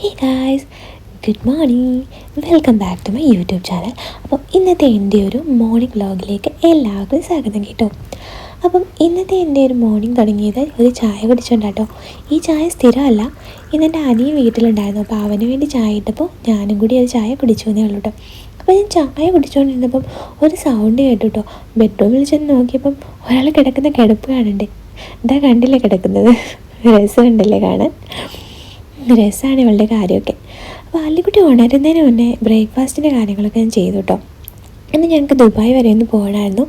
Hey guys, good morning. Welcome back to my YouTube channel. അപ്പം ഇന്നത്തെ എൻ്റെ ഒരു മോർണിംഗ് വ്ലോഗിലേക്ക് എല്ലാവർക്കും സ്വാഗതം കേട്ടോ. അപ്പം ഇന്നത്തെ എൻ്റെ ഒരു മോർണിംഗ് തുടങ്ങിയത് ഒരു ചായ കുടിച്ചുകൊണ്ടാട്ടോ. ഈ ചായ സ്ഥിരമല്ല, ഇന്നെൻ്റെ അനിയൻ വീട്ടിലുണ്ടായിരുന്നു. അപ്പോൾ അവന് വേണ്ടി ചായ ഇട്ടപ്പോൾ ഞാനും കൂടി ഒരു ചായ കുടിച്ചു എന്നേ ഉള്ളൂ കേട്ടോ. അപ്പോൾ ഞാൻ ചായ കുടിച്ചുകൊണ്ടിരുന്നപ്പം ഒരു സൗണ്ട് കേട്ടു കേട്ടോ. ബെഡ്റൂമിൽ ചെന്ന് നോക്കിയപ്പം ഒരാൾ കിടക്കുന്ന കിടപ്പ് കാണണ്ടേ. എന്താ കണ്ടില്ലേ കിടക്കുന്നത്, രസമുണ്ടല്ലേ കാണാൻ. രസമാണ് ഇവളുടെ കാര്യമൊക്കെ. അപ്പോൾ അല്ലിക്കുട്ടി ഉണരുന്നതിന് മുന്നേ ബ്രേക്ക്ഫാസ്റ്റിൻ്റെ കാര്യങ്ങളൊക്കെ ഞാൻ ചെയ്തു കേട്ടോ. ഇന്ന് ഞങ്ങൾക്ക് ദുബായ് വരെ ഒന്ന് പോകണമായിരുന്നു.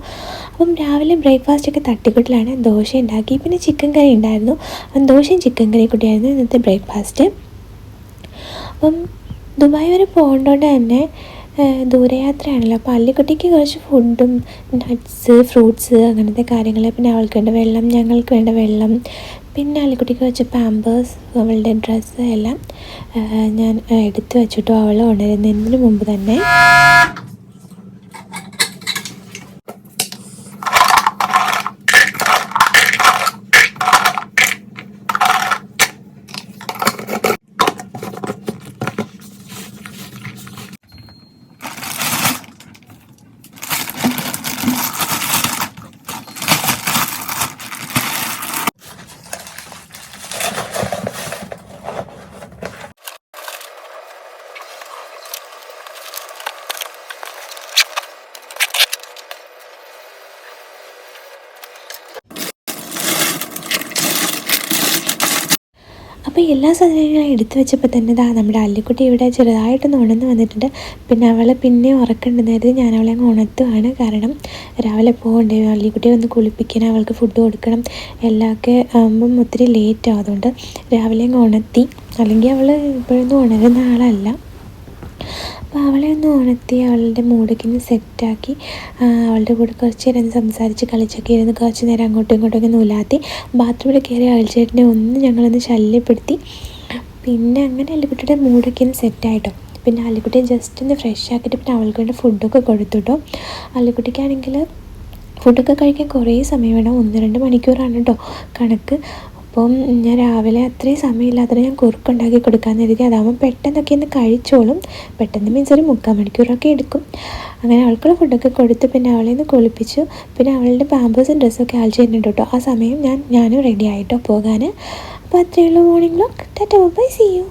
അപ്പം രാവിലെ ബ്രേക്ക്ഫാസ്റ്റൊക്കെ തട്ടിക്കൂട്ടിലാണ്. ദോശ ഉണ്ടാക്കി, പിന്നെ ചിക്കൻ കറി ഉണ്ടായിരുന്നു. അപ്പം ദോശയും ചിക്കൻ കറി കൂട്ടിയായിരുന്നു ഇന്നത്തെ ബ്രേക്ക്ഫാസ്റ്റ്. അപ്പം ദുബായ് വരെ പോകേണ്ടതുകൊണ്ട് തന്നെ ദൂരയാത്രയാണല്ലോ. അപ്പോൾ അല്ലിക്കുട്ടിക്ക് കുറച്ച് ഫുഡും നട്ട്സ്, ഫ്രൂട്ട്സ്, അങ്ങനത്തെ കാര്യങ്ങൾ, പിന്നെ അവൾക്ക് വേണ്ട വെള്ളം, ഞങ്ങൾക്ക് വേണ്ട വെള്ളം, പിന്നെ അല്ലിക്കുട്ടിക്ക് വെച്ച പാമ്പേഴ്സ്, അവളുടെ ഡ്രസ്സ് എല്ലാം ഞാൻ എടുത്തു വെച്ചിട്ടു അവൾ ഉണരുന്നതിന് മുമ്പ് തന്നെ. അപ്പോൾ എല്ലാ സാധനങ്ങളും എടുത്തു വെച്ചപ്പോൾ തന്നെ നമ്മുടെ അല്ലിക്കുട്ടി ഇവിടെ ചെറുതായിട്ടൊന്ന് ഉണർന്ന് വന്നിട്ടുണ്ട്. പിന്നെ അവളെ പിന്നെ ഉറക്കണ്ടെന്നായിരുന്നു. ഞാൻ അവളെ അങ്ങ് ഉണർത്തുവാണ്. കാരണം രാവിലെ പോകണ്ടേ, അല്ലിക്കുട്ടിയെ ഒന്ന് കുളിപ്പിക്കണം, അവൾക്ക് ഫുഡ് കൊടുക്കണം, എല്ലാമൊക്കെ ആകുമ്പം ഒത്തിരി ലേറ്റ് ആവും. അതുകൊണ്ട് രാവിലെ അങ്ങ് ഉണർത്തി. അല്ലെങ്കിൽ അവൾ ഇപ്പോഴൊന്നും ഉണരുന്ന ആളല്ല. അപ്പോൾ അവളെ ഒന്ന് ഉണർത്തി അവളുടെ മൂടൊക്കെ ഒന്ന് സെറ്റാക്കി അവളുടെ കൂടെ കുറച്ച് നേരം സംസാരിച്ച് കളിച്ചൊക്കെ ഇരുന്ന് കുറച്ച് നേരം അങ്ങോട്ടും ഇങ്ങോട്ടൊക്കെ നൂലാത്തി ബാത്റൂമിൽ കയറി അയൽച്ചേട്ടനെ ഒന്ന് ഞങ്ങളൊന്ന് ശല്യപ്പെടുത്തി. പിന്നെ അങ്ങനെ അല്ലിക്കുട്ടിയുടെ മൂടൊക്കെ ഒന്ന് സെറ്റായിട്ടോ. പിന്നെ അല്ലിക്കുട്ടിയെ ജസ്റ്റ് ഒന്ന് ഫ്രഷ് ആക്കിയിട്ട് പിന്നെ അവൾക്ക് വേണ്ട ഫുഡൊക്കെ കൊടുത്തുട്ടോ. അല്ലിക്കുട്ടിക്കാണെങ്കിൽ ഫുഡൊക്കെ കഴിക്കാൻ കുറേ സമയം വേണം, 1-2 മണിക്കൂറാണ് കേട്ടോ കണക്ക്. അപ്പം ഞാൻ രാവിലെ അത്രയും സമയമില്ലാത്തത് ഞാൻ കുറുക്കുണ്ടാക്കി കൊടുക്കാമെന്ന് കരുതി. അതാകുമ്പോൾ പെട്ടെന്നൊക്കെ ഒന്ന് കഴിച്ചോളും. പെട്ടെന്ന് മീൻസ് ഒരു 3/4 മണിക്കൂറൊക്കെ എടുക്കും. അങ്ങനെ അവൾക്കുള്ള ഫുഡൊക്കെ കൊടുത്ത് പിന്നെ അവളെ ഒന്ന് കുളിപ്പിച്ചു. പിന്നെ അവളുടെ പാമ്പേഴ്സും ഡ്രസ്സൊക്കെ ആൾ ചെയ്യുന്നുണ്ട് കേട്ടോ. ആ സമയം ഞാനും റെഡി ആയിട്ടോ പോകാൻ. അപ്പോൾ അത്രയുള്ള morning vlog. Tata bye, see U.